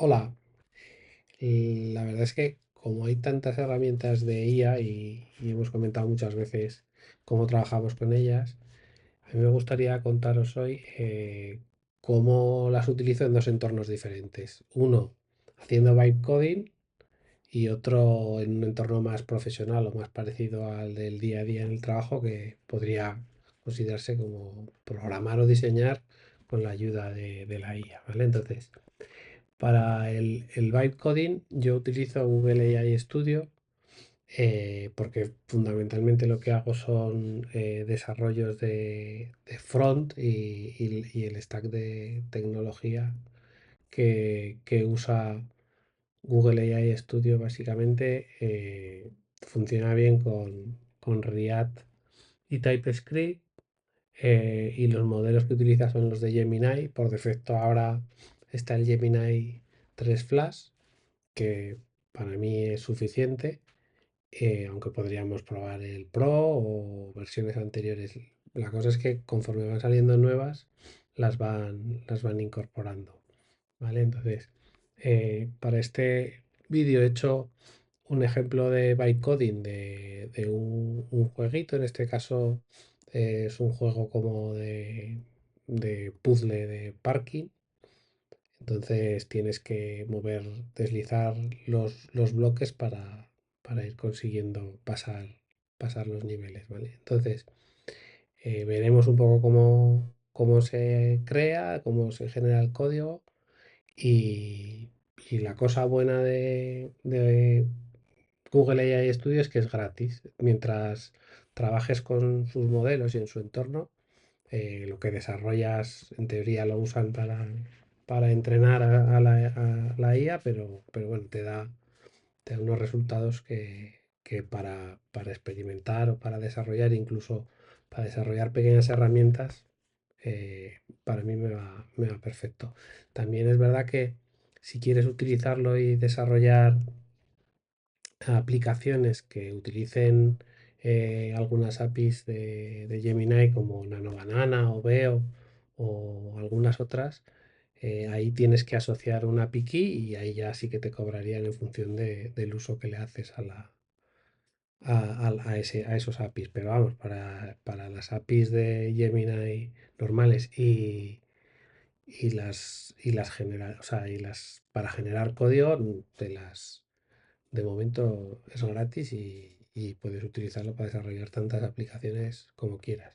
Hola, la verdad es que como hay tantas herramientas de IA y hemos comentado muchas veces cómo trabajamos con ellas, a mí me gustaría contaros hoy cómo las utilizo en dos entornos diferentes. Uno haciendo vibe coding y otro en un entorno más profesional o más parecido al del día a día en el trabajo que podría considerarse como programar o diseñar con la ayuda de la IA, ¿vale? Entonces, para el vibe coding yo utilizo Google AI Studio porque fundamentalmente lo que hago son desarrollos de front y el stack de tecnología que usa Google AI Studio básicamente funciona bien con React y TypeScript y los modelos que utiliza son los de Gemini. Por defecto ahora está el Gemini 3 Flash que para mí es suficiente, aunque podríamos probar el Pro o versiones anteriores. La cosa es que conforme van saliendo nuevas, las van incorporando, ¿vale? Entonces, para este vídeo he hecho un ejemplo de bytecoding de un jueguito, en este caso es un juego como de puzzle de parking. Entonces tienes que deslizar los bloques para ir consiguiendo pasar los niveles, ¿vale? Entonces veremos un poco cómo se crea, cómo se genera el código y la cosa buena de Google AI Studio es que es gratis. Mientras trabajes con sus modelos y en su entorno, lo que desarrollas en teoría lo usan para entrenar a la IA, pero bueno, te da unos resultados que para experimentar o para desarrollar, incluso para desarrollar pequeñas herramientas, para mí me va perfecto. También es verdad que si quieres utilizarlo y desarrollar aplicaciones que utilicen algunas APIs de Gemini como Nano Banana o Veo o algunas otras, ahí tienes que asociar una API key y ahí ya sí que te cobrarían en función del uso que le haces a esos APIs. Pero vamos, para las APIs de Gemini normales y las o sea, para generar código, de momento es gratis y puedes utilizarlo para desarrollar tantas aplicaciones como quieras.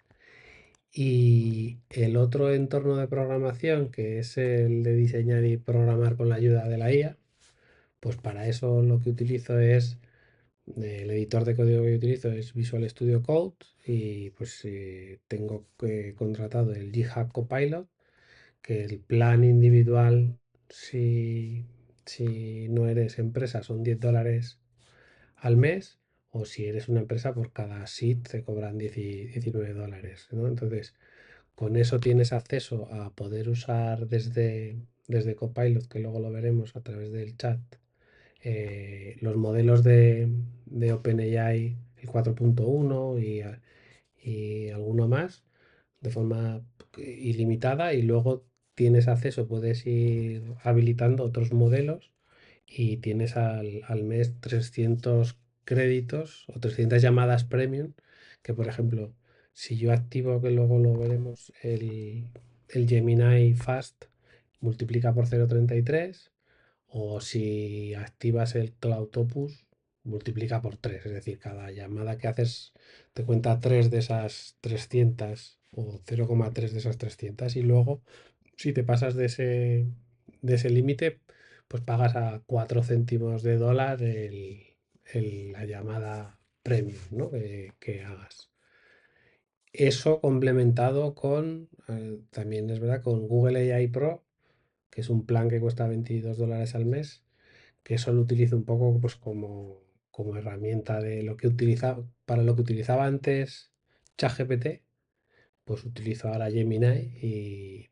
Y el otro entorno de programación, que es el de diseñar y programar con la ayuda de la IA, pues para eso lo que utilizo es, el editor de código que utilizo es Visual Studio Code y pues tengo contratado el GitHub Copilot, que el plan individual, si no eres empresa, son $10 al mes, o si eres una empresa, por cada seed te cobran $19, ¿no? Entonces, con eso tienes acceso a poder usar desde Copilot, que luego lo veremos a través del chat, los modelos de OpenAI, el 4.1 y alguno más, de forma ilimitada, y luego tienes acceso, puedes ir habilitando otros modelos y tienes al mes 300 créditos o 300 llamadas premium, que por ejemplo, si yo activo, que luego lo veremos, el Gemini Fast, multiplica por 0,33, o si activas el Cloudopus, multiplica por 3, es decir, cada llamada que haces te cuenta 3 de esas 300 o 0,3 de esas 300 y luego si te pasas de ese límite, pues pagas a 4 céntimos de dólar la llamada premium, ¿no? que hagas. Eso complementado también es verdad, con Google AI Pro, que es un plan que cuesta $22 al mes, que eso lo utilizo un poco pues como herramienta de lo que utilizaba, para lo que utilizaba antes ChatGPT, pues utilizo ahora Gemini y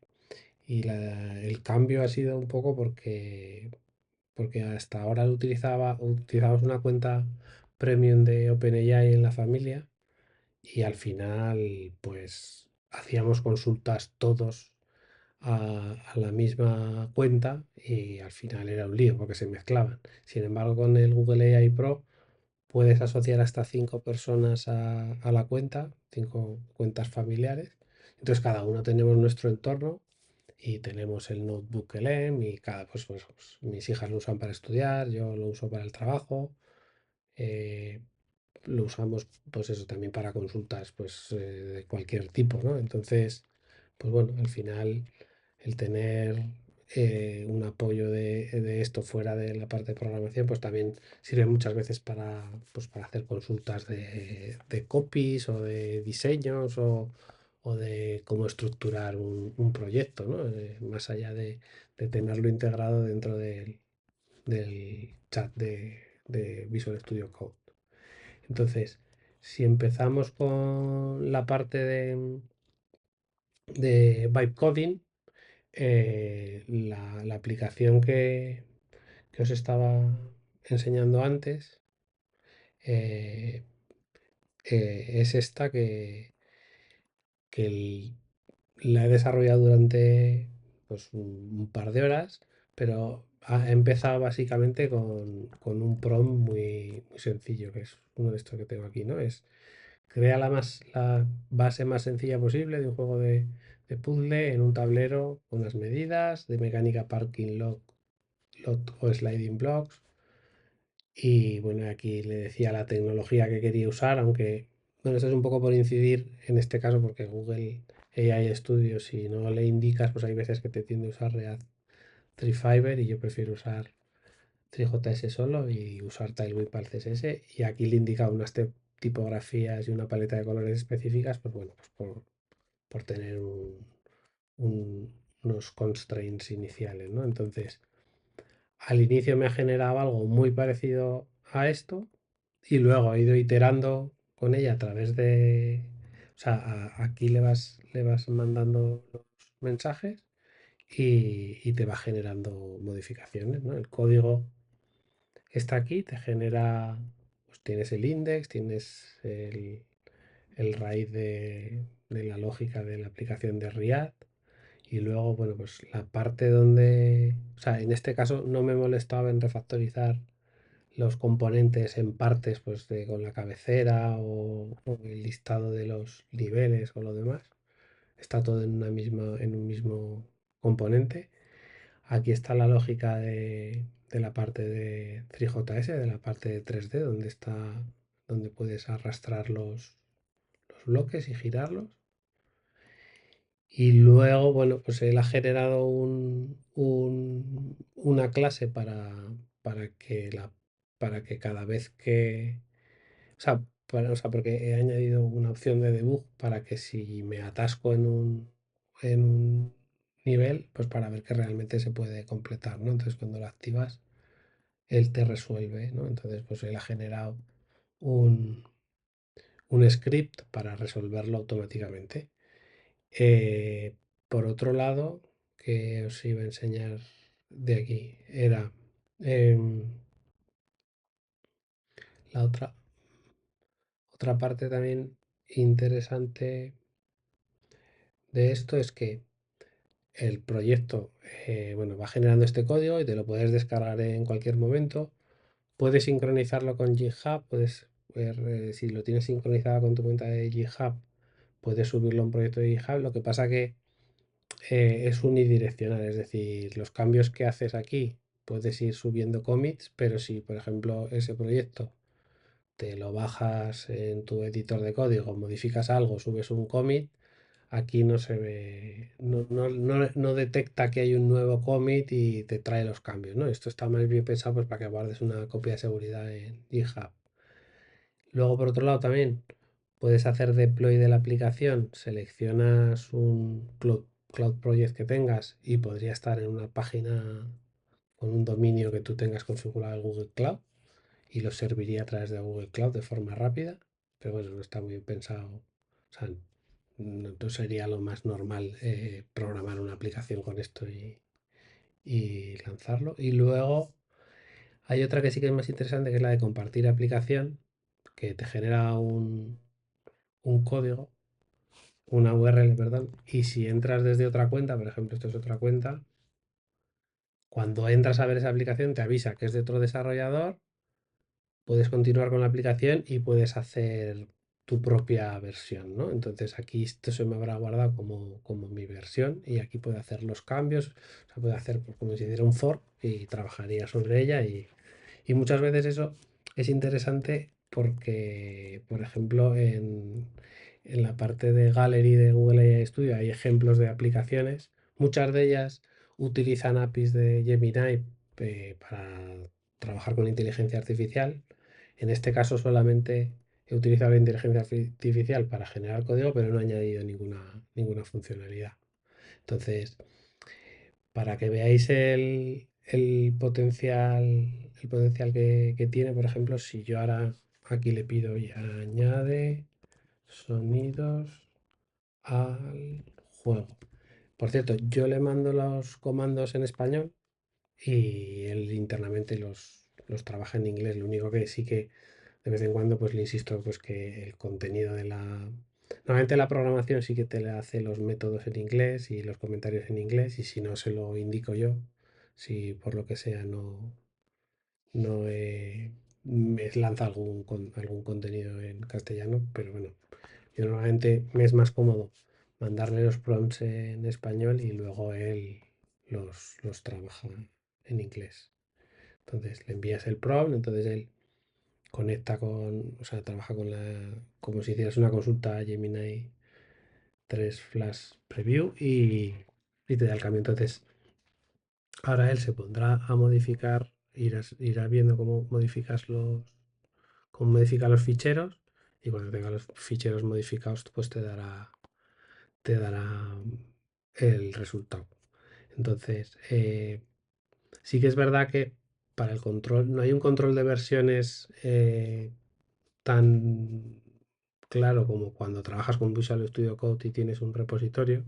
el cambio ha sido un poco porque hasta ahora utilizábamos una cuenta premium de OpenAI en la familia y al final pues hacíamos consultas todos a la misma cuenta y al final era un lío porque se mezclaban. Sin embargo, con el Google AI Pro puedes asociar hasta 5 personas a la cuenta, 5 cuentas familiares. Entonces cada uno tenemos nuestro entorno y tenemos el notebook LM y pues, mis hijas lo usan para estudiar, yo lo uso para el trabajo, eh, lo usamos pues eso también para consultas pues de cualquier tipo, ¿no? Entonces, pues bueno, al final el tener un apoyo de esto fuera de la parte de programación, pues también sirve muchas veces para hacer consultas de copies o de diseños o de cómo estructurar un proyecto, ¿no? Más allá de tenerlo integrado dentro del chat de Visual Studio Code. Entonces, si empezamos con la parte de Vibe Coding, la aplicación que os estaba enseñando antes eh, es esta que la he desarrollado durante pues, un par de horas, pero he empezado básicamente con un prompt muy sencillo, que es uno de estos que tengo aquí, ¿no? Es crea la base más sencilla posible de un juego de puzzle en un tablero con las medidas de mecánica parking lot o sliding blocks. Y bueno, aquí le decía la tecnología que quería usar, aunque bueno, esto es un poco por incidir en este caso porque Google AI Studio, si no le indicas, pues hay veces que te tiende a usar React Fiber y yo prefiero usar TreeJS solo y usar Tailwind para el CSS. Y aquí le indica unas tipografías y una paleta de colores específicas, pues bueno, pues por tener unos constraints iniciales, ¿no? Entonces, al inicio me ha generado algo muy parecido a esto y luego he ido iterando con ella a través de... O sea, aquí le vas mandando los mensajes y te va generando modificaciones, ¿no? El código está aquí, te genera, pues tienes el index, tienes el raíz de la lógica de la aplicación de React y luego, bueno, pues la parte donde, o sea, en este caso no me molestaba en refactorizar los componentes en partes, pues con la cabecera o el listado de los niveles o lo demás. Está todo en un mismo componente. Aquí está la lógica de la parte de 3JS, de la parte de 3D, donde puedes arrastrar los bloques y girarlos. Y luego, bueno, pues él ha generado una clase para que cada vez que, o sea, porque he añadido una opción de debug para que si me atasco en un nivel, pues para ver que realmente se puede completar, ¿no? Entonces cuando lo activas, él te resuelve, ¿no? Entonces, pues él ha generado un, un script para resolverlo automáticamente. Eh, por otro lado, que os iba a enseñar de aquí, era em, la otra parte también interesante de esto es que el proyecto, bueno, va generando este código y te lo puedes descargar en cualquier momento. Puedes sincronizarlo con GitHub, puedes ver, si lo tienes sincronizado con tu cuenta de GitHub, puedes subirlo a un proyecto de GitHub. Lo que pasa que es unidireccional, es decir, los cambios que haces aquí puedes ir subiendo commits, pero si, por ejemplo, ese proyecto te lo bajas en tu editor de código, modificas algo, subes un commit, aquí no se ve, no detecta que hay un nuevo commit y te trae los cambios, ¿no? Esto está más bien pensado pues, para que guardes una copia de seguridad en GitHub. Luego, por otro lado, también puedes hacer deploy de la aplicación, seleccionas un cloud project que tengas y podría estar en una página con un dominio que tú tengas configurado en Google Cloud y lo serviría a través de Google Cloud de forma rápida, pero bueno, no está muy bien pensado. O sea, no sería lo más normal programar una aplicación con esto y lanzarlo. Y luego hay otra que sí que es más interesante, que es la de compartir aplicación, que te genera un código una URL, perdón, y si entras desde otra cuenta, por ejemplo, esto es otra cuenta, cuando entras a ver esa aplicación te avisa que es de otro desarrollador, puedes continuar con la aplicación y puedes hacer tu propia versión, ¿no? Entonces aquí esto se me habrá guardado como mi versión y aquí puedo hacer los cambios, o sea, puedo hacer pues, como si hiciera un fork y trabajaría sobre ella y muchas veces eso es interesante porque, por ejemplo, en la parte de Gallery de Google AI Studio hay ejemplos de aplicaciones. Muchas de ellas utilizan APIs de Gemini para trabajar con inteligencia artificial. En este caso solamente he utilizado la inteligencia artificial para generar código, pero no he añadido ninguna funcionalidad. Entonces, para que veáis el potencial que tiene, por ejemplo, si yo ahora aquí le pido y añade sonidos al juego. Por cierto, yo le mando los comandos en español y él internamente los trabaja en inglés. Lo único que sí que de vez en cuando pues le insisto pues que el contenido de la... Normalmente la programación sí que te le hace los métodos en inglés y los comentarios en inglés y si no se lo indico yo, si por lo que sea no me lanza algún contenido en castellano, pero bueno, yo normalmente me es más cómodo mandarle los prompts en español y luego él los trabaja en inglés. Entonces le envías el prompt, entonces él conecta o sea, trabaja como si hicieras una consulta a Gemini 3 Flash Preview y te da el cambio. Entonces, ahora él se pondrá a modificar, irá viendo cómo modifica los ficheros y cuando tenga los ficheros modificados, pues te dará el resultado. Entonces, sí que es verdad que para el control, no hay un control de versiones tan claro como cuando trabajas con Visual Studio Code y tienes un repositorio,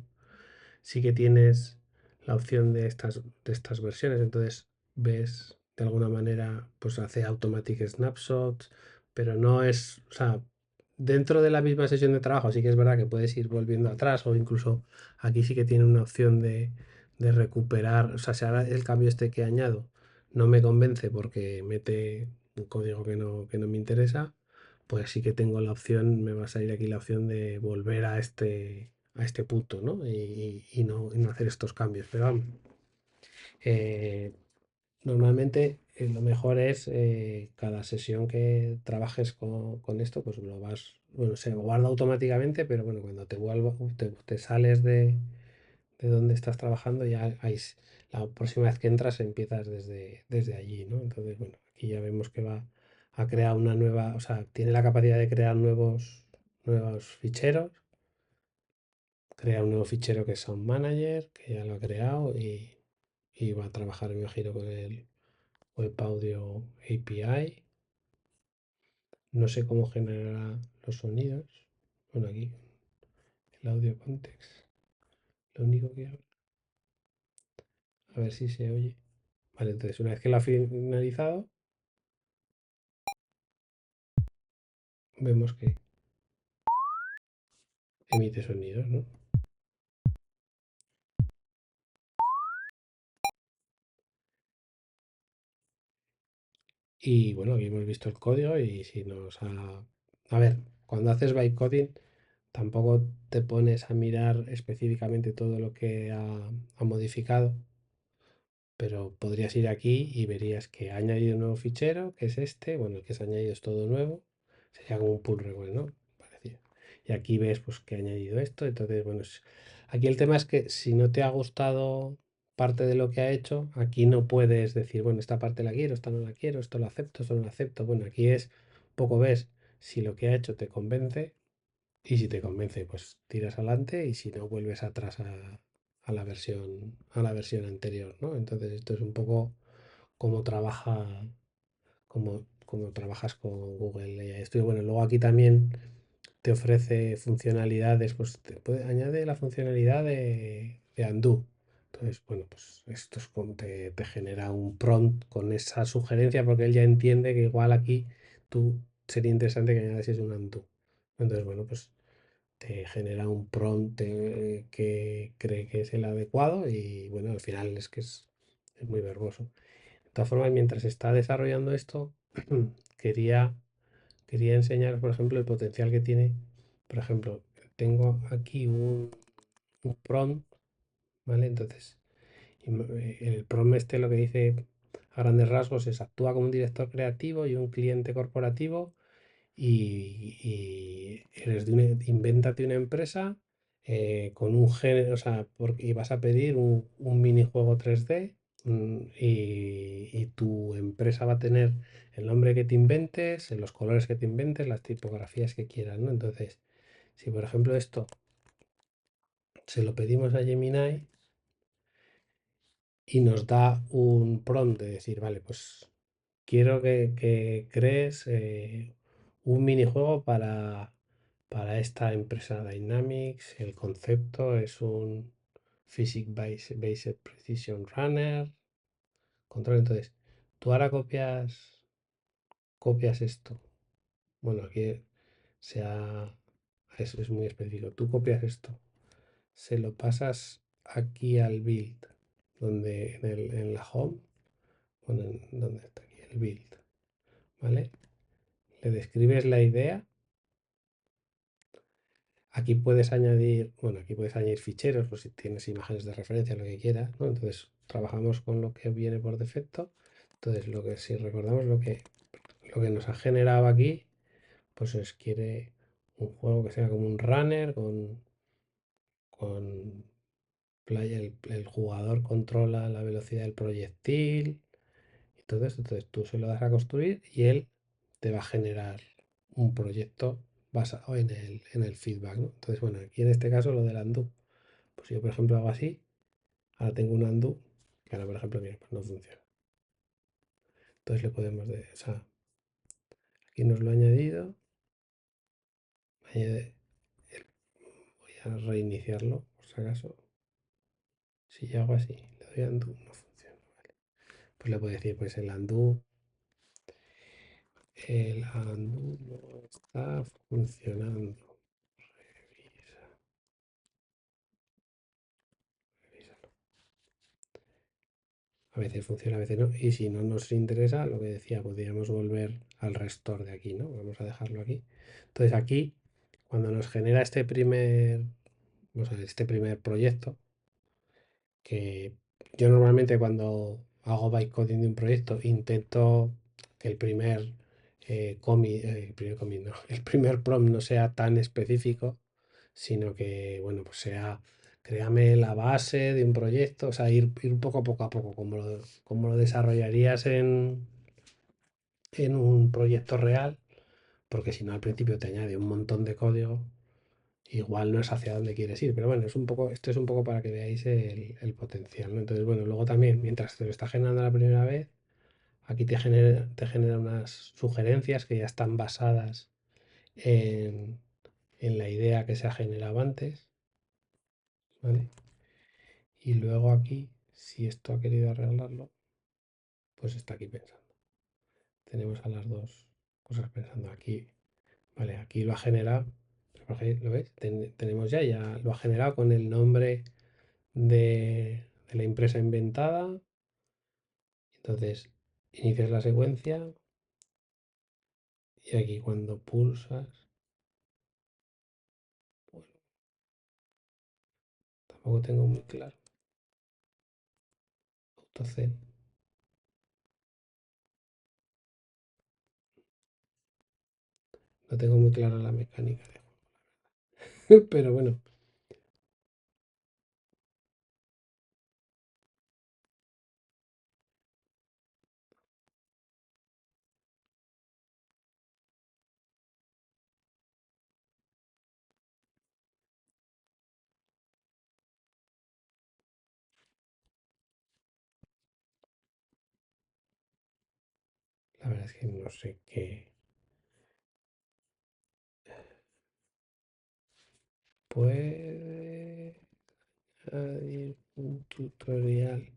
sí que tienes la opción de estas versiones. Entonces ves de alguna manera, pues hace automatic snapshots, pero no es, o sea, dentro de la misma sesión de trabajo sí que es verdad que puedes ir volviendo atrás o incluso aquí sí que tiene una opción de recuperar, o sea, si ahora el cambio este que añado no me convence porque mete un código que no me interesa, pues sí que tengo la opción, me va a salir aquí la opción de volver a este punto, ¿no? Y no hacer estos cambios. Pero vamos, eh, normalmente lo mejor es cada sesión que trabajes con esto, pues bueno, se guarda automáticamente, pero bueno, cuando te sales de donde estás trabajando, ya la próxima vez que entras empiezas desde allí, ¿no? Entonces, bueno, aquí ya vemos que va a crear una nueva, o sea, tiene la capacidad de crear nuevos ficheros, crea un nuevo fichero que es Sound Manager, que ya lo ha creado y va a trabajar, me imagino, con el Web Audio API. No sé cómo generará los sonidos. Bueno, aquí el audio context. Lo único que a ver si se oye. Vale, entonces una vez que lo ha finalizado, vemos que emite sonidos, ¿no? Y bueno, aquí hemos visto el código y si nos ha... A ver, cuando haces bytecoding tampoco te pones a mirar específicamente todo lo que ha modificado, pero podrías ir aquí y verías que ha añadido un nuevo fichero, que es este, bueno, el que se ha añadido es todo nuevo, sería como un pull request, ¿no? Parecido. Y aquí ves pues que ha añadido esto, entonces, bueno, aquí el tema es que si no te ha gustado parte de lo que ha hecho, aquí no puedes decir, bueno, esta parte la quiero, esta no la quiero, esto lo acepto, esto no lo acepto, bueno, aquí es un poco ves si lo que ha hecho te convence y si te convence, pues tiras adelante y si no, vuelves atrás a la versión anterior, ¿no? Entonces esto es un poco cómo cómo trabajas con Google AI Studio. Bueno, luego aquí también te ofrece funcionalidades, pues añade la funcionalidad de undo. Entonces, bueno, pues esto es como te genera un prompt con esa sugerencia porque él ya entiende que igual aquí tú sería interesante que añades un undo. Entonces, bueno, pues te genera un prompt que cree que es el adecuado y bueno, al final es muy verboso. De todas formas, mientras está desarrollando esto, quería, quería enseñar, por ejemplo, el potencial que tiene. Por ejemplo, tengo aquí un prompt, ¿vale? Entonces, el prompt este lo que dice a grandes rasgos es actúa como un director creativo y un cliente corporativo y eres invéntate una empresa con un género, o sea, y vas a pedir un minijuego 3D y tu empresa va a tener el nombre que te inventes, los colores que te inventes, las tipografías que quieras, ¿no? Entonces, si por ejemplo esto se lo pedimos a Gemini y nos da un prompt de decir, vale, pues quiero que crees un minijuego para esta empresa Dynamics. El concepto es un Based Precision Runner. Control. Entonces, tú ahora copias esto. Bueno, aquí sea, es muy específico. Tú copias esto, se lo pasas aquí al build, donde en la home, bueno, ¿dónde está aquí? El build, ¿vale? Le describes la idea. Aquí puedes añadir, bueno, aquí puedes añadir ficheros, pues si tienes imágenes de referencia, lo que quieras, ¿no? Entonces, trabajamos con lo que viene por defecto. Entonces, si recordamos lo que nos ha generado aquí, pues quiere un juego que sea como un runner con playa, el jugador controla la velocidad del proyectil y todo eso. Entonces, tú se lo das a construir y él te va a generar un proyecto basado en el feedback, ¿no? Entonces, bueno, aquí en este caso lo del undo. Pues yo, por ejemplo, hago así, ahora tengo un undo, que ahora, por ejemplo, mira, pues no funciona. Entonces le podemos, o sea, aquí nos lo he añadido, añade voy a reiniciarlo, por si acaso. Si yo hago así, le doy undo, no funciona. Pues le puedo decir, pues el undo no está funcionando. Revisa, revísalo. A veces funciona, a veces no. Y si no nos interesa, lo que decía, podríamos volver al restore de aquí, ¿no? Vamos a dejarlo aquí. Entonces aquí, cuando nos genera este primer proyecto, que yo normalmente cuando hago bytecoding de un proyecto intento que el primer commit no, el primer prompt no sea tan específico, sino que, bueno, pues sea, créame la base de un proyecto, o sea, ir poco a poco, como lo desarrollarías en un proyecto real, porque si no al principio te añade un montón de código, igual no es hacia dónde quieres ir, pero bueno, esto es un poco para que veáis el potencial, ¿no? Entonces, bueno, luego también, mientras te lo está generando la primera vez, aquí te genera unas sugerencias que ya están basadas en, en la idea que se ha generado antes, ¿vale? Y luego aquí, si esto ha querido arreglarlo, pues está aquí pensando. Tenemos a las dos cosas pensando aquí, ¿vale? Aquí lo ha generado, ¿lo ves? Tenemos ya lo ha generado con el nombre de la empresa inventada. Entonces, inicias la secuencia y aquí cuando pulsas, bueno, tampoco tengo muy claro. AutoCell, no tengo muy clara la mecánica de juego, pero bueno, la verdad es que no sé qué puede añadir un tutorial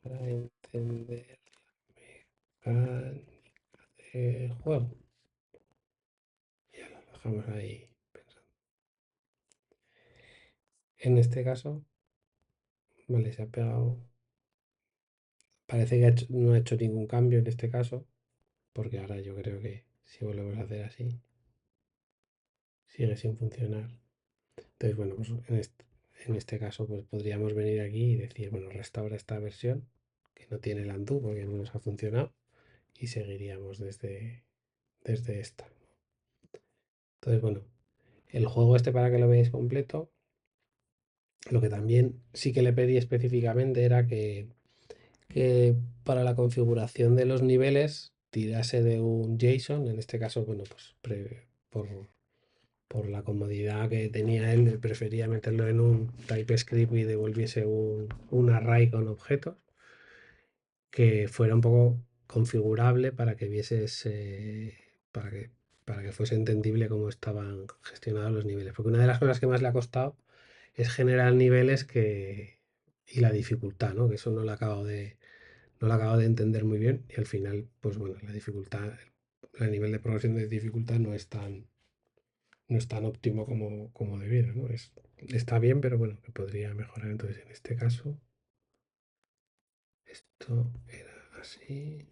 para entender mecánica de juego. Ya lo dejamos ahí pensando. en este caso, vale, se ha pegado. Parece que no ha hecho ningún cambio en este caso, porque ahora yo creo que si volvemos a hacer así, sigue sin funcionar. Entonces, bueno, pues en este caso pues podríamos venir aquí y decir, bueno, restaura esta versión que no tiene el undo porque no nos ha funcionado y seguiríamos desde esta. Entonces, bueno, el juego este para que lo veáis completo, lo que también sí que le pedí específicamente era que para la configuración de los niveles tirase de un JSON, en este caso, bueno, pues por la comodidad que tenía él, prefería meterlo en un TypeScript y devolviese un array con objetos que fuera un poco configurable para que vieses, para que fuese entendible cómo estaban gestionados los niveles. Porque una de las cosas que más le ha costado es generar niveles y la dificultad, ¿no? Que eso no lo acabo de entender muy bien y al final, pues bueno, la dificultad, el nivel de progresión de dificultad no es tan óptimo como debiera, ¿no? Está bien, pero bueno, que podría mejorar. Entonces, en este caso, esto era así.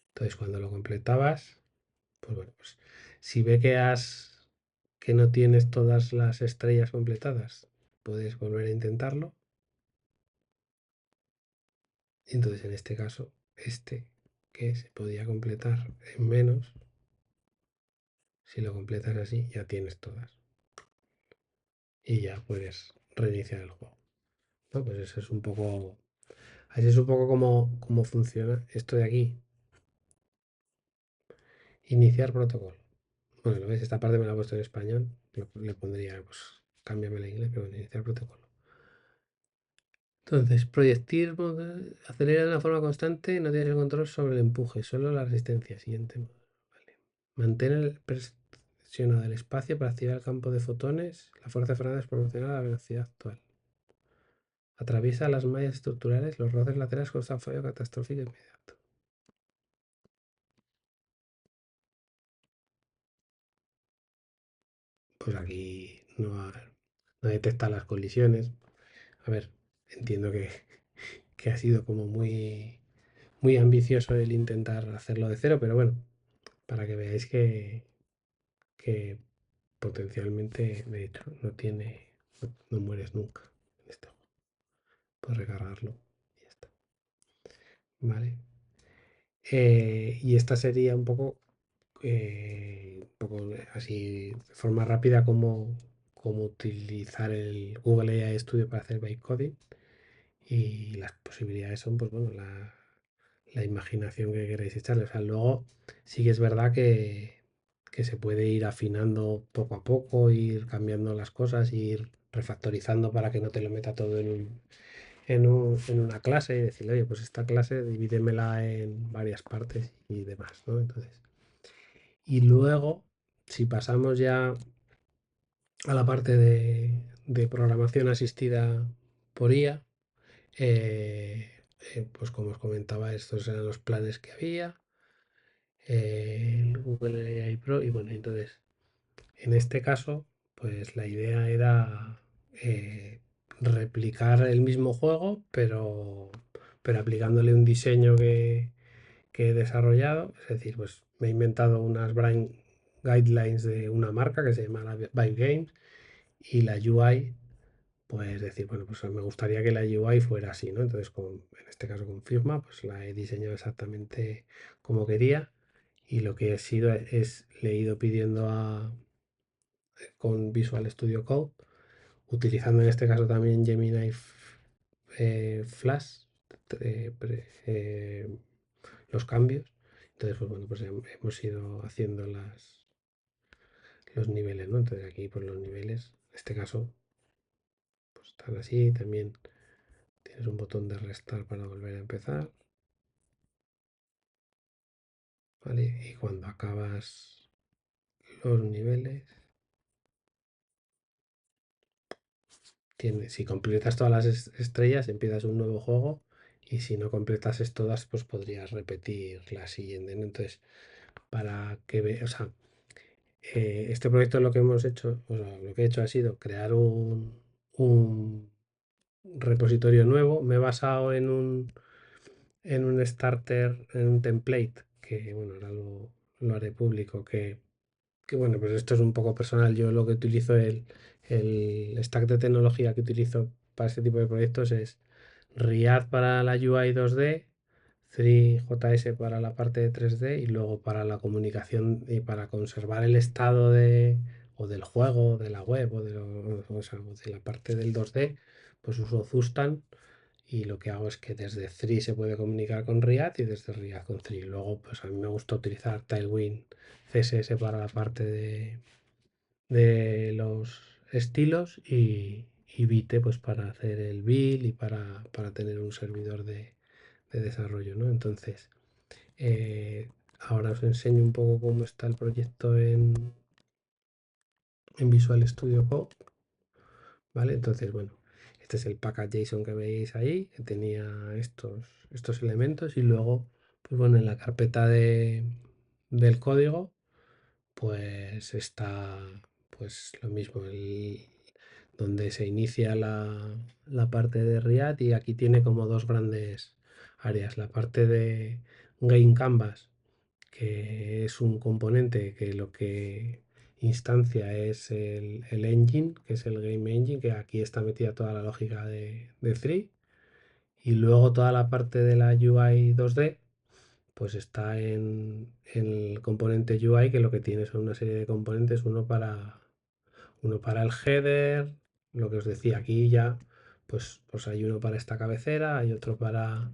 Entonces, cuando lo completabas, pues bueno, pues si ve que no tienes todas las estrellas completadas, puedes volver a intentarlo. Y entonces, en este caso, este que se podía completar en menos, si lo completas así, ya tienes todas. Y ya puedes reiniciar el juego. ¿No? Pues eso es un poco. Así es un poco cómo funciona esto de aquí. Iniciar protocolo. Bueno, lo ves, esta parte me la he puesto en español. Le pondría, pues, cámbiame el inglés, pero bueno, iniciar protocolo. Entonces, proyectil acelera de una forma constante, no tienes el control sobre el empuje, solo la resistencia. Siguiente. Vale. Mantén presionado el espacio para activar el campo de fotones. La fuerza de frenado es proporcional a la velocidad actual. Atraviesa las mallas estructurales, los roces laterales causan fallo catastrófico inmediato. Pues aquí no detecta las colisiones. A ver, entiendo que ha sido como muy ambicioso el intentar hacerlo de cero, pero bueno, para que veáis que potencialmente, de hecho, no mueres nunca en este juego. Puedes recargarlo y ya está. Vale. Y esta sería un poco así, de forma rápida, cómo utilizar el Google AI Studio para hacer bytecoding. Y las posibilidades son, pues bueno, la imaginación que queréis echarle. O sea, luego sí que es verdad que se puede ir afinando poco a poco, ir cambiando las cosas, ir refactorizando para que no te lo meta todo en una clase y decirle, oye, pues esta clase divídemela en varias partes y demás, ¿no? Entonces, y luego, si pasamos ya a la parte de programación asistida por IA, eh, pues como os comentaba, estos eran los planes que había, el Google AI Pro, y bueno, entonces, en este caso, pues la idea era replicar el mismo juego, pero aplicándole un diseño que he desarrollado, es decir, pues me he inventado unas brand guidelines de una marca que se llama Vibe Games y la UI, pues decir, bueno, pues me gustaría que la UI fuera así, ¿no? Entonces, en este caso con Figma, pues la he diseñado exactamente como quería y lo que he sido le he ido pidiendo con Visual Studio Code, utilizando en este caso también Gemini Flash, los cambios. Entonces, pues bueno, pues hemos ido haciendo los niveles, ¿no? Entonces aquí, pues los niveles, en este caso, pues están así. También tienes un botón de restar para volver a empezar, ¿vale? Y cuando acabas los niveles, si completas todas las estrellas, empiezas un nuevo juego. Y si no completases todas, pues podrías repetir la siguiente, ¿no? Entonces, para que veas, o sea, Este proyecto lo que hemos hecho, o sea, lo que he hecho ha sido crear un repositorio nuevo. Me he basado en un starter, en un template, que bueno, ahora lo haré público, que bueno, pues esto es un poco personal. Yo lo que utilizo, el stack de tecnología que utilizo para este tipo de proyectos es React para la UI 2D, Three.js para la parte de 3D y luego para la comunicación y para conservar el estado o del juego, de la web o sea, o de la parte del 2D, pues uso Zustan y lo que hago es que desde Three se puede comunicar con React y desde React con Three. Luego, pues a mí me gusta utilizar Tailwind CSS para la parte de los estilos y Vite pues para hacer el build y para tener un servidor de desarrollo, ¿no? Entonces, ahora os enseño un poco cómo está el proyecto en Visual Studio Code, ¿vale? Entonces, bueno, este es el package.json que veis ahí, que tenía estos elementos y luego, pues bueno, en la carpeta del código, pues está pues lo mismo, donde se inicia la parte de React y aquí tiene como dos grandes áreas, la parte de Game Canvas, que es un componente que lo que instancia es el engine, que es el Game Engine, que aquí está metida toda la lógica de Three. Y luego toda la parte de la UI 2D, pues está en el componente UI, que lo que tiene son una serie de componentes, uno para el header, lo que os decía aquí ya, pues hay uno para esta cabecera, hay otro para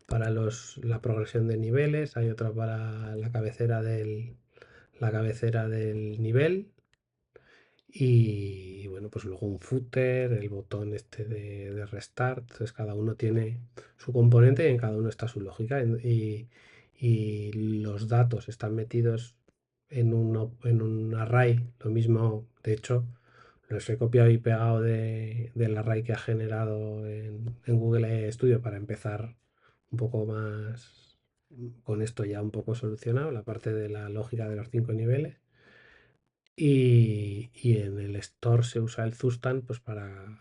la progresión de niveles, hay otro para la cabecera del nivel y bueno, pues luego un footer, el botón este de restart. Entonces cada uno tiene su componente y en cada uno está su lógica. Y los datos están metidos en un array. Lo mismo, de hecho, los he copiado y pegado del array que ha generado en Google Studio para empezar un poco más con esto ya un poco solucionado, la parte de la lógica de los 5 niveles. Y en el store se usa el Zustan pues para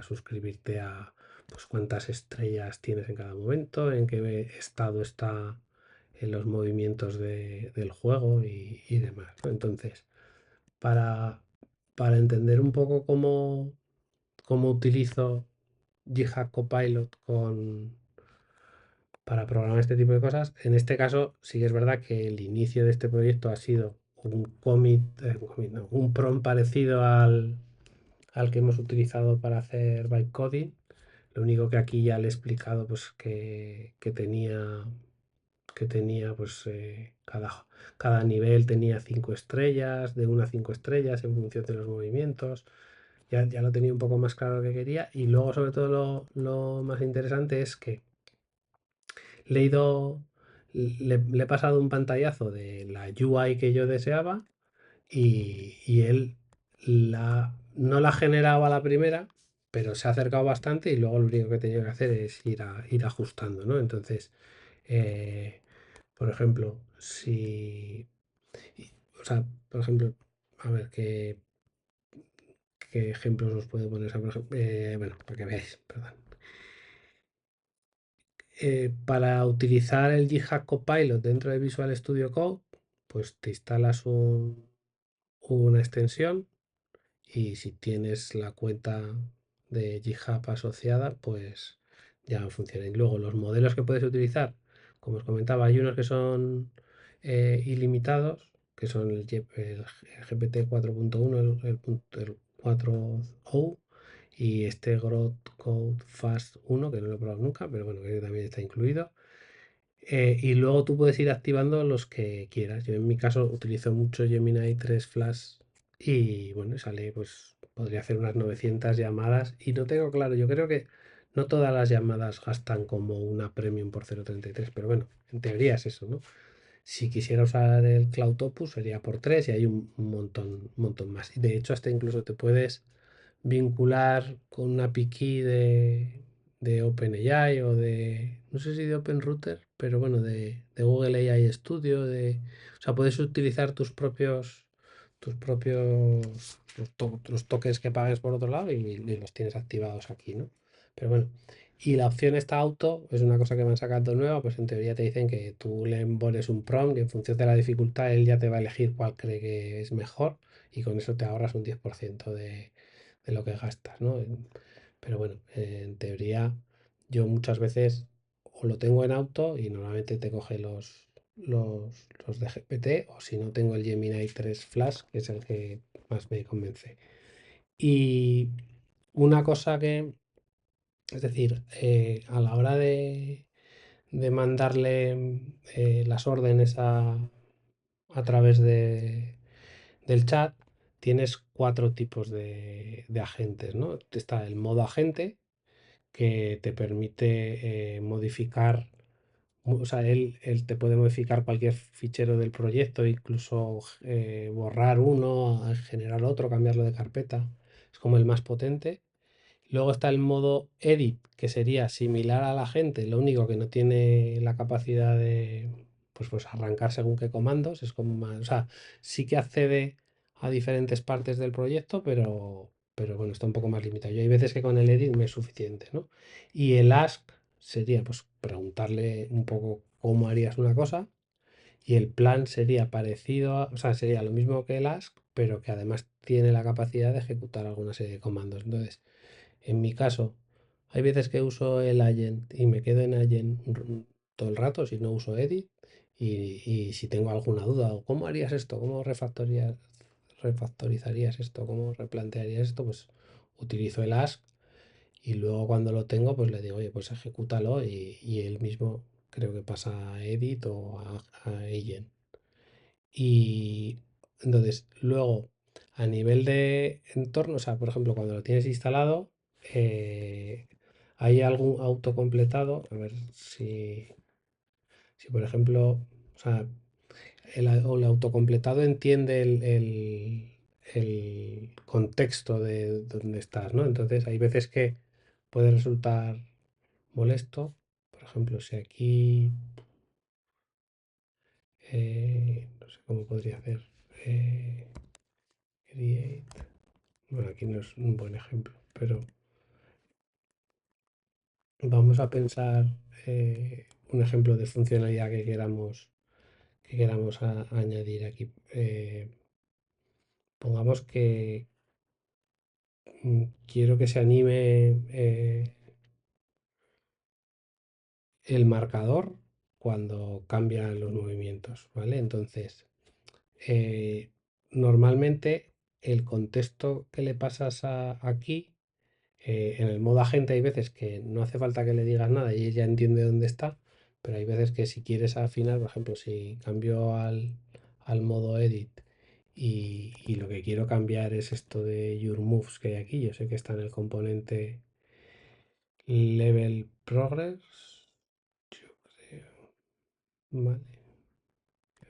suscribirte a pues cuántas estrellas tienes en cada momento, en qué estado está en los movimientos del juego y demás, ¿no? Entonces, para, para entender un poco cómo utilizo GitHub Copilot para programar este tipo de cosas. En este caso, sí que es verdad que el inicio de este proyecto ha sido un prompt parecido al que hemos utilizado para hacer bytecoding. Lo único que aquí ya le he explicado pues que tenía pues cada nivel tenía 5 estrellas, de 1 a 5 estrellas en función de los movimientos. Ya lo tenía un poco más claro lo que quería. Y luego, sobre todo, lo más interesante es que le he ido, le he pasado un pantallazo de la UI que yo deseaba y él no la generaba a la primera, pero se ha acercado bastante y luego lo único que tenía que hacer es ir ajustando, ¿no? Entonces, eh, por ejemplo, o sea, por ejemplo, a ver qué ejemplos os puedo poner. O sea, por ejemplo, bueno, para que veáis, perdón. Para utilizar el GitHub Copilot dentro de Visual Studio Code, pues te instalas una extensión y si tienes la cuenta de GitHub asociada, pues ya funciona. Y luego los modelos que puedes utilizar, como os comentaba, hay unos que son ilimitados, que son el GPT 4.1, el 4o y este Growth Code Fast 1, que no lo he probado nunca, pero bueno, que también está incluido. Y luego tú puedes ir activando los que quieras. Yo en mi caso utilizo mucho Gemini 3 Flash y bueno, sale, pues podría hacer unas 900 llamadas y no tengo claro, yo creo que no todas las llamadas gastan como una premium por 0,33, pero bueno, en teoría es eso, ¿no? Si quisiera usar el Cloud Opus sería por 3 y hay un montón más. Y de hecho hasta incluso te puedes vincular con una API key de OpenAI o no sé si de OpenRouter, pero bueno, de Google AI Studio, o sea, puedes utilizar tus propios los tokens que pagues por otro lado y los tienes activados aquí, ¿no? Pero bueno, y la opción esta auto es una cosa que van sacando nueva, pues en teoría te dicen que tú le pones un prompt y en función de la dificultad él ya te va a elegir cuál cree que es mejor y con eso te ahorras un 10% de lo que gastas, ¿no? Pero bueno, en teoría yo muchas veces o lo tengo en auto y normalmente te coge los de GPT o si no tengo el Gemini 3 Flash, que es el que más me convence. Y una cosa que, es decir, a la hora de mandarle las órdenes a través del chat, tienes cuatro tipos de agentes, ¿no? Está el modo agente, que te permite modificar, o sea, él te puede modificar cualquier fichero del proyecto, incluso borrar uno, generar otro, cambiarlo de carpeta. Es como el más potente. Luego está el modo edit, que sería similar a la gente, lo único que no tiene la capacidad de pues arrancar según qué comandos. Es como más, o sea, sí que accede a diferentes partes del proyecto, pero bueno, está un poco más limitado. Yo hay veces que con el edit me es suficiente, ¿no? Y el ask sería pues preguntarle un poco cómo harías una cosa. Y el plan sería parecido, o sea, sería lo mismo que el ask, pero que además tiene la capacidad de ejecutar alguna serie de comandos. Entonces, en mi caso, hay veces que uso el agent y me quedo en agent todo el rato si no uso edit. Y si tengo alguna duda, o cómo harías esto, cómo refactorizarías esto, cómo replantearías esto, pues utilizo el ask y luego cuando lo tengo, pues le digo, oye, pues ejecútalo y él mismo creo que pasa a edit o a agent. Y entonces, luego, a nivel de entorno, o sea, por ejemplo, cuando lo tienes instalado, eh, hay algún autocompletado. A ver si por ejemplo, o sea, el autocompletado entiende el contexto de donde estás, ¿no? Entonces, hay veces que puede resultar molesto. Por ejemplo, si aquí, no sé cómo podría hacer. Create. Bueno, aquí no es un buen ejemplo, pero vamos a pensar un ejemplo de funcionalidad que queramos añadir aquí. Pongamos que quiero que se anime el marcador cuando cambian los movimientos, ¿vale? Entonces, eh, normalmente el contexto que le pasas aquí. En el modo agente hay veces que no hace falta que le digas nada y ella entiende dónde está, pero hay veces que si quieres afinar, por ejemplo, si cambio al modo edit y lo que quiero cambiar es esto de Your Moves que hay aquí, yo sé que está en el componente Level Progress, yo creo, vale,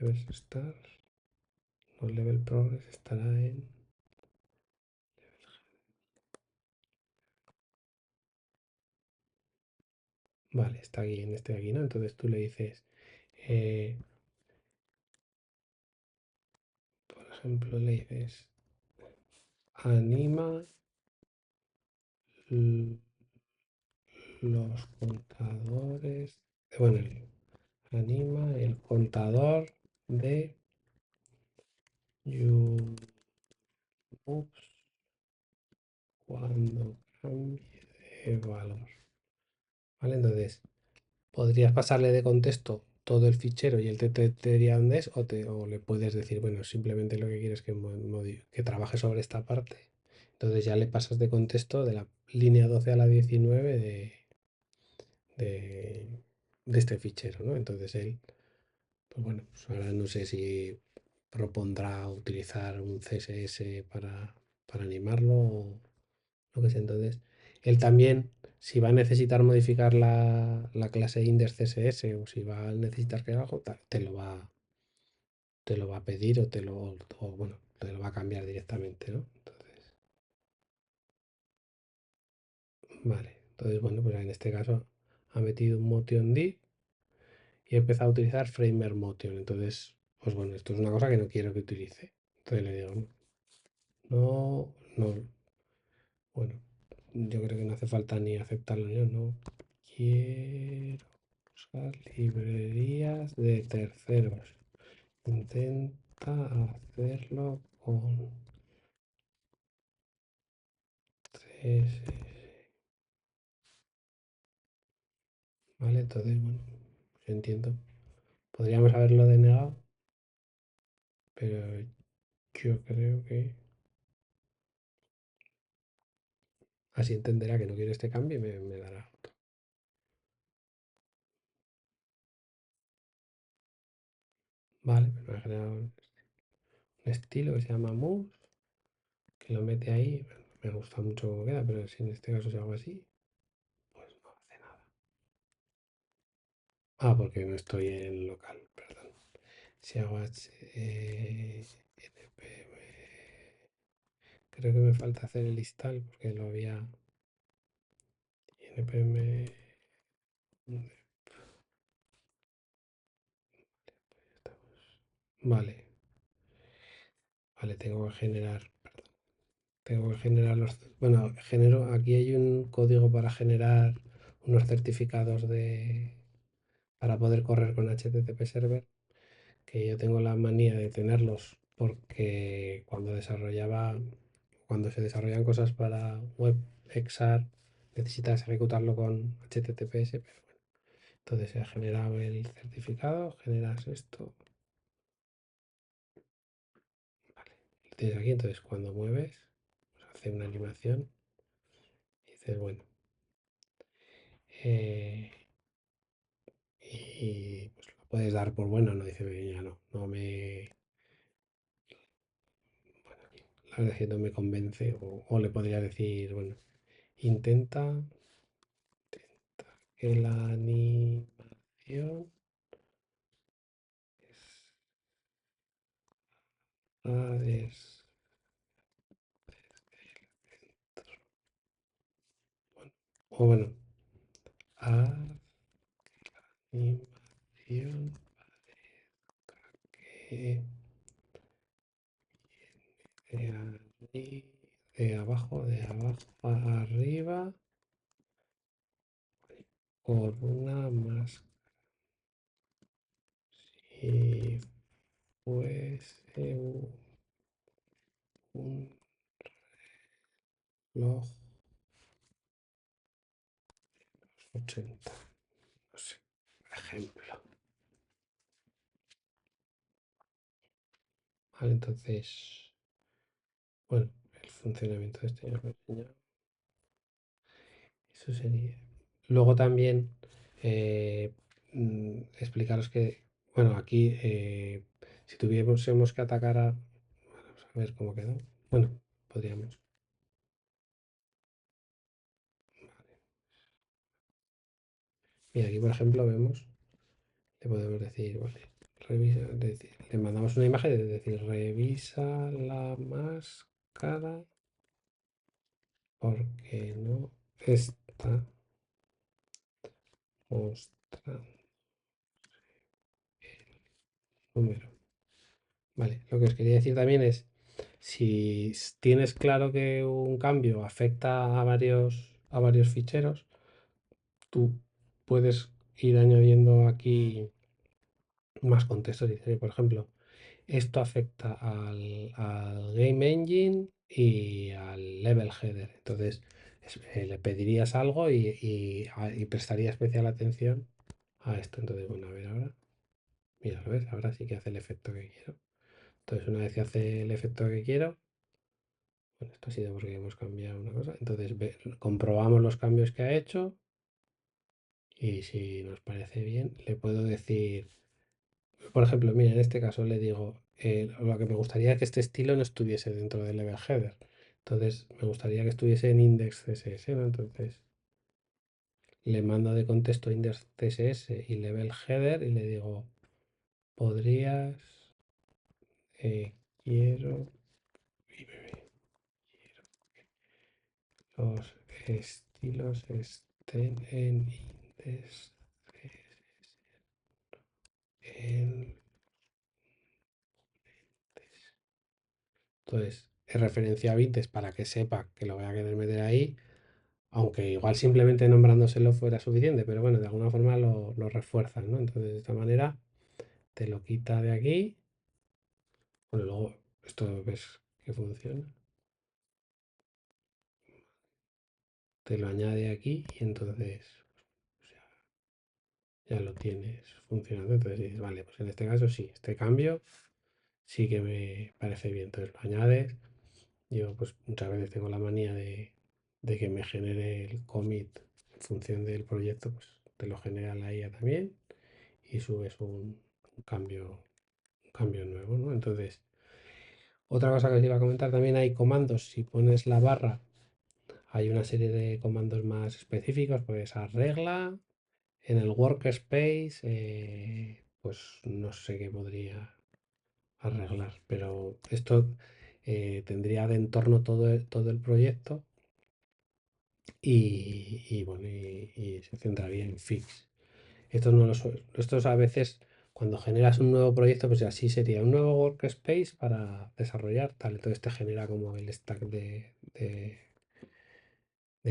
debe estar, no, Level Progress estará en, vale, está aquí en este de aquí, ¿no? Entonces tú le dices, eh, por ejemplo, le dices, anima los contadores, bueno, anima el contador de YouMoves cuando cambie de valor. ¿Vale? Entonces, podrías pasarle de contexto todo el fichero y él te diría dónde es, o le puedes decir, bueno, simplemente lo que quieres que, que trabaje sobre esta parte. Entonces ya le pasas de contexto de la línea 12 a la 19 de, de este fichero, ¿no? Entonces él, pues bueno, pues ahora no sé si propondrá utilizar un CSS para animarlo o lo que sea. Entonces, él también, si va a necesitar modificar la clase index CSS o si va a necesitar que algo, te lo va a pedir bueno, te lo va a cambiar directamente, ¿no? Entonces, vale. Entonces, bueno, pues en este caso ha metido un motion div y he empezado a utilizar Framer Motion. Entonces, pues bueno, esto es una cosa que no quiero que utilice. Entonces le digo, no, no, bueno, yo creo que no hace falta ni aceptarlo, yo no quiero usar librerías de terceros. Intenta hacerlo con CSS. Vale, entonces, bueno, yo entiendo. Podríamos haberlo denegado, pero yo creo que así entenderá que no quiere este cambio y me dará otro. Vale, pues me ha generado un estilo que se llama Moose, que lo mete ahí. Me gusta mucho cómo queda, pero si en este caso se hago así, pues no hace nada. Ah, porque no estoy en local, perdón. Si hago npm, creo que me falta hacer el install porque lo había npm. Vale, vale, tengo que generar los, bueno, genero, aquí hay un código para generar unos certificados para poder correr con HTTP Server, que yo tengo la manía de tenerlos porque cuando se desarrollan cosas para WebXR, necesitas ejecutarlo con HTTPS, pero bueno, entonces se ha generado el certificado, generas esto, vale, lo tienes aquí, entonces cuando mueves, pues hace una animación y dices, bueno, eh, y pues lo puedes dar por bueno, no dice, ya no, no me, bueno, la verdad es que no me convence, o le podría decir, bueno, intenta que la animación está bueno, o bueno, animación que de abajo a arriba por una más. Si fuese un reloj 80, no sé, por ejemplo. Vale, entonces, bueno, el funcionamiento de este ya lo he enseñado. Eso sería. Luego también explicaros que, bueno, aquí si tuviésemos que atacar a. Vamos a ver cómo quedó. Bueno, podríamos. Mira, aquí por ejemplo vemos, le podemos decir, vale, le mandamos una imagen de decir, revisa la máscara porque no está mostrando número. Vale, lo que os quería decir también es, si tienes claro que un cambio afecta a varios ficheros, tú puedes ir añadiendo aquí más contextos. Dice, por ejemplo, esto afecta al Game Engine y al Level Header. Entonces, le pedirías algo y prestaría especial atención a esto. Entonces, bueno, a ver ahora. Mira, ¿lo ves? Ahora sí que hace el efecto que quiero. Entonces, una vez que hace el efecto que quiero, bueno, esto ha sido porque hemos cambiado una cosa. Entonces, comprobamos los cambios que ha hecho y si nos parece bien, le puedo decir, por ejemplo, mira, en este caso le digo, lo que me gustaría es que este estilo no estuviese dentro del level header. Entonces, me gustaría que estuviese en index CSS, ¿no? Entonces, le mando de contexto index CSS y level header y le digo, podrías, quiero, los estilos estén en index en Entonces, he referenciado Vintes para que sepa que lo voy a querer meter ahí, aunque igual simplemente nombrándoselo fuera suficiente, pero bueno, de alguna forma lo refuerzan, ¿no? Entonces, de esta manera te lo quita de aquí. Bueno, luego esto ves que funciona. Te lo añade aquí y entonces ya lo tienes funcionando. Entonces dices, vale, pues en este caso sí, este cambio sí que me parece bien. Entonces lo añades. Yo pues muchas veces tengo la manía de que me genere el commit en función del proyecto, pues te lo genera la IA también y subes un cambio, un cambio nuevo, ¿no? Entonces, otra cosa que os iba a comentar, también hay comandos, si pones la barra, hay una serie de comandos más específicos, pues arregla en el workspace, pues no sé qué podría arreglar, pero esto tendría de entorno todo el proyecto y bueno, y se centraría en fix. Estos a veces, cuando generas un nuevo proyecto, pues así sería un nuevo workspace para desarrollar tal. Entonces te genera como el stack de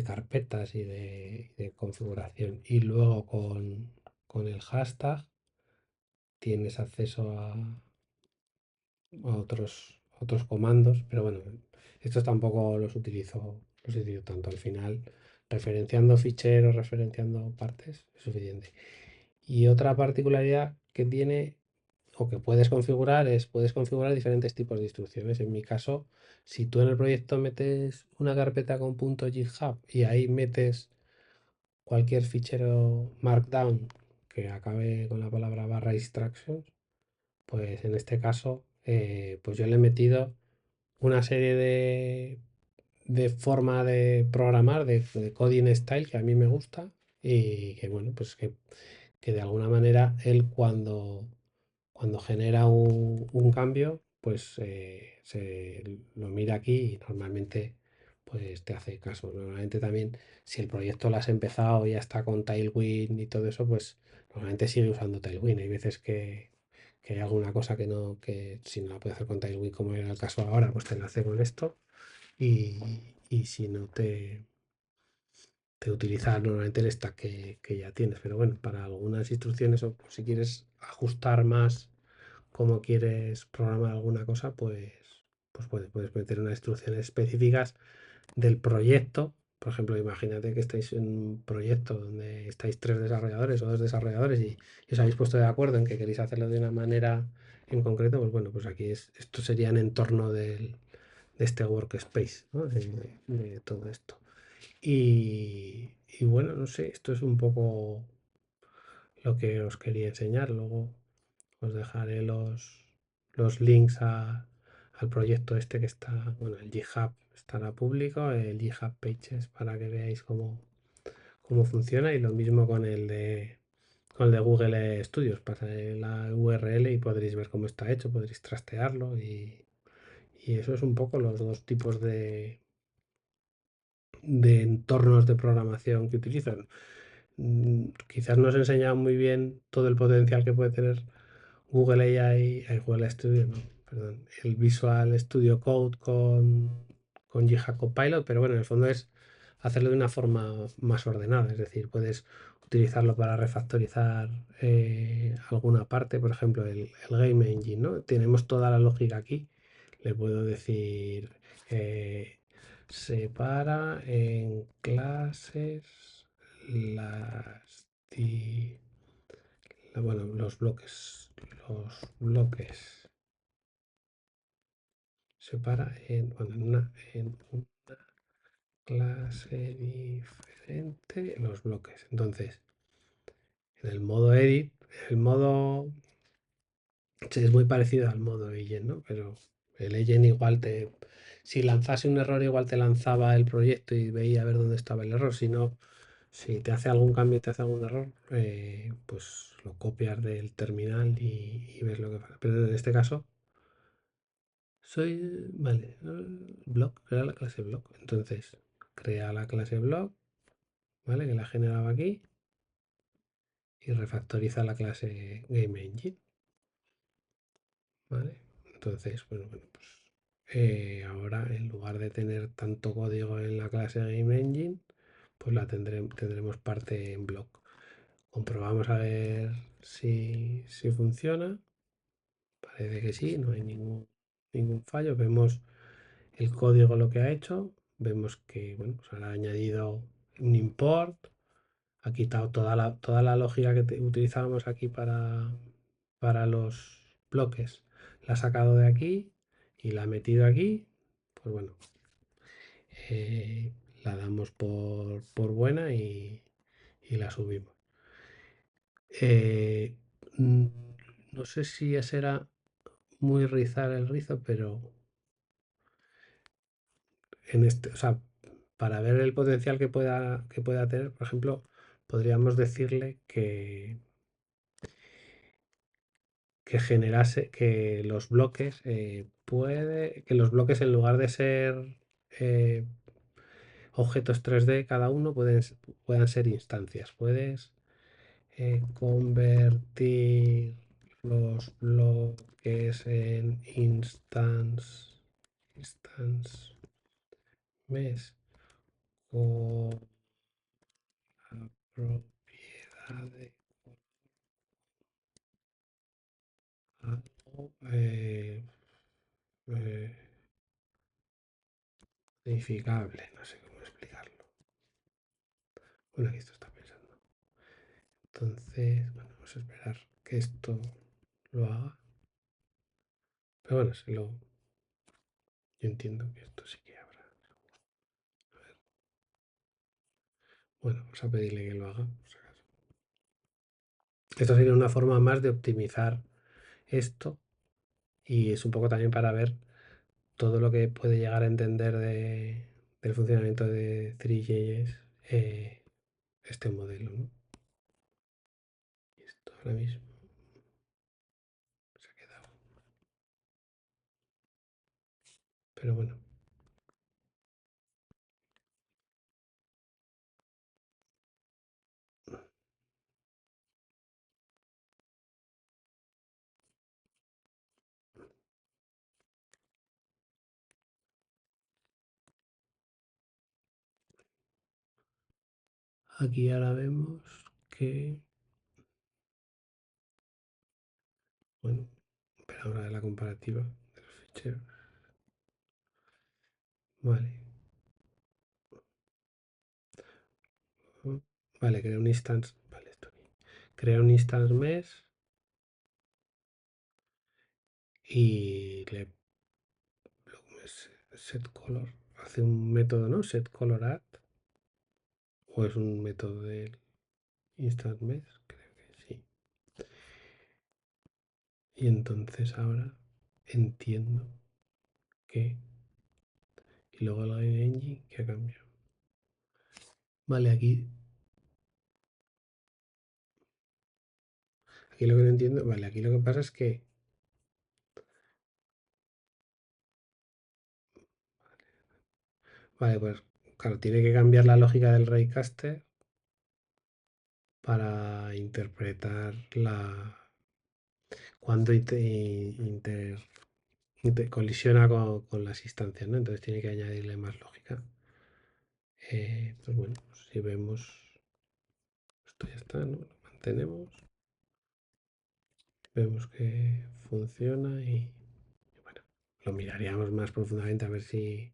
carpetas y de configuración. Y luego con el hashtag tienes acceso a otros comandos, pero bueno, estos tampoco los utilizo tanto. Al final, referenciando ficheros, referenciando partes, es suficiente. Y otra particularidad que tiene o que puedes configurar es, puedes configurar diferentes tipos de instrucciones. En mi caso, si tú en el proyecto metes una carpeta con .github y ahí metes cualquier fichero Markdown que acabe con la palabra barra instructions, pues en este caso, pues yo le he metido una serie de forma de programar, de coding style que a mí me gusta y que bueno, pues que de alguna manera él cuando genera un cambio, pues se lo mira aquí y normalmente pues te hace caso. Normalmente también si el proyecto lo has empezado y ya está con Tailwind y todo eso, pues normalmente sigue usando Tailwind. Hay veces que hay alguna cosa que no, que si no la puede hacer con Tailwind como era el caso ahora, pues te la hace con esto y, y si no te utiliza normalmente el stack que ya tienes. Pero bueno, para algunas instrucciones o si quieres ajustar más cómo quieres programar alguna cosa, pues puedes meter unas instrucciones específicas del proyecto. Por ejemplo, imagínate que estáis en un proyecto donde estáis tres desarrolladores o dos desarrolladores y os habéis puesto de acuerdo en que queréis hacerlo de una manera en concreto, pues bueno, pues aquí esto sería en entorno de este workspace, ¿no? De todo esto. Y bueno, no sé, esto es un poco lo que os quería enseñar. Luego os dejaré los links al proyecto este que está, bueno, el GitHub estará público, el GitHub Pages para que veáis cómo funciona y lo mismo con el de Google Studios. Pasaré la URL y podréis ver cómo está hecho, podréis trastearlo y eso es un poco los dos tipos de entornos de programación que utilizan. Quizás no os he enseñado muy bien todo el potencial que puede tener Google AI, Google Studio, no, perdón, el Visual Studio Code con GitHub Copilot, pero bueno, en el fondo es hacerlo de una forma más ordenada, es decir, puedes utilizarlo para refactorizar alguna parte, por ejemplo, el Game Engine, ¿no? Tenemos toda la lógica aquí, le puedo decir, eh, separa en clases las... bueno, los bloques separa en una clase diferente los bloques. Entonces, en el modo edit, el modo sí, es muy parecido al modo agent, ¿no? Pero el agent igual si lanzase un error, igual te lanzaba el proyecto y veía a ver dónde estaba el error. Si no, si te hace algún cambio y te hace algún error, pues lo copias del terminal y ves lo que pasa. Pero en este caso, vale, block, crea la clase block. Entonces, crea la clase block, ¿vale? Que la generaba aquí y refactoriza la clase Game Engine, ¿vale? Entonces, bueno, pues ahora en lugar de tener tanto código en la clase Game Engine, pues tendremos parte en block. Comprobamos a ver si funciona. Parece que sí, no hay ningún fallo. Vemos el código lo que ha hecho. Vemos que bueno, pues ahora ha añadido un import, ha quitado toda la lógica que utilizábamos aquí para los bloques. La ha sacado de aquí y la ha metido aquí. Pues bueno, eh, la damos por buena y la subimos. Eh, mm, no sé si ese era muy rizar el rizo, pero o sea, para ver el potencial que pueda tener, por ejemplo, podríamos decirle que generase, que los bloques en lugar de ser eh, objetos 3D cada uno puedan ser instancias. Puedes convertir los bloques en instance mes con la propiedad de algo eh, codificable, no sé cómo explicarlo. Bueno, aquí esto está pensando. Entonces, bueno, vamos a esperar que esto lo haga. Pero bueno, yo entiendo que esto sí que habrá. Bueno, vamos a pedirle que lo haga. Esto sería una forma más de optimizar esto y es un poco también para ver todo lo que puede llegar a entender del funcionamiento de 3JS este modelo, ¿no? Y esto ahora mismo se ha quedado. Pero bueno, aquí ahora vemos que, bueno, esperamos a ver la comparativa de los ficheros. Vale. Vale, crea un instance. Vale, esto aquí. Crea un instance mesh y le set color. Hace un método, ¿no? Set color add. O es un método del instance mesh. Creo que sí. Y entonces ahora entiendo que. Y luego el Game Engine que ha cambiado. Vale, aquí lo que no entiendo. Vale, aquí lo que pasa es que. Vale, pues claro, tiene que cambiar la lógica del Raycaster para interpretar cuando colisiona con las instancias, ¿no? Entonces tiene que añadirle más lógica. Pues bueno, si vemos, esto ya está, ¿no? Lo mantenemos, vemos que funciona y bueno, lo miraríamos más profundamente a ver si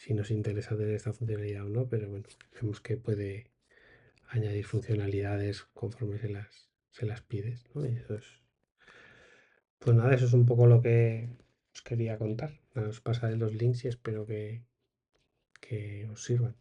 nos interesa tener esta funcionalidad o no, pero bueno, vemos que puede añadir funcionalidades conforme se las pides, ¿no? Y pues nada, eso es un poco lo que os quería contar. Nada, os pasaré los links y espero que os sirvan.